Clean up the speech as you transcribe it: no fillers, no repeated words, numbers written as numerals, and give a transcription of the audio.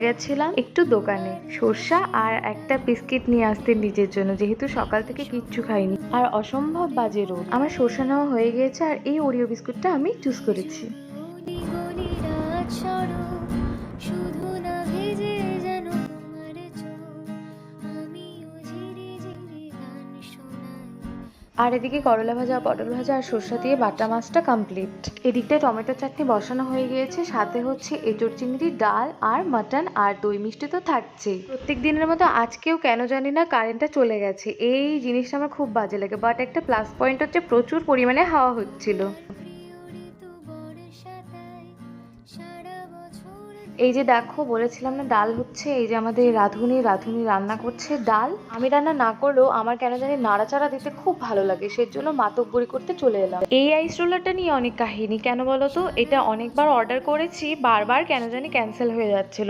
গেছিলাম একটু দোকানে সর্ষা আর একটা বিস্কিট নিয়ে আসতে নিজের জন্য, যেহেতু সকাল থেকে কিচ্ছু খাইনি আর অসম্ভব বাজে রোদ। আমার সর্ষা নেওয়া হয়ে গিয়েছে আর এই ওরিও বিস্কুটটা আমি চুজ করেছি। আর এদিকে করলা ভাজা, পটল ভাজা আর সর্ষা দিয়ে বাটা মাছটা কমপ্লিট। এদিকটায় টমেটো চাটনি বসানো হয়ে গিয়েছে, সাথে হচ্ছে এঁচোড় চিংড়ি, ডাল আর মাটন আর দই মিষ্টি তো থাকছেই। প্রত্যেক দিনের মতো আজকেও কেন জানি না কারেন্টটা চলে গেছে। এই জিনিসটা আমার খুব বাজে লাগে, বাট একটা প্লাস পয়েন্ট হচ্ছে প্রচুর পরিমাণে হাওয়া হচ্ছিল। এই যে দেখো, বলেছিলাম না ডাল হচ্ছে, এই যে আমাদের রাঁধুনি রান্না করছে ডাল। আমি রান্না না করলেও আমার কেন জানি নাড়াচাড়া দিতে খুব ভালো লাগে, সেজন্য মাতব্বরি করতে চলে এলাম। এই আইস রোলারটা নিয়ে অনেক কাহিনী, কেন বলো তো? এটা অনেকবার অর্ডার করেছি, বারবার কেন জানি ক্যান্সেল হয়ে যাচ্ছিল।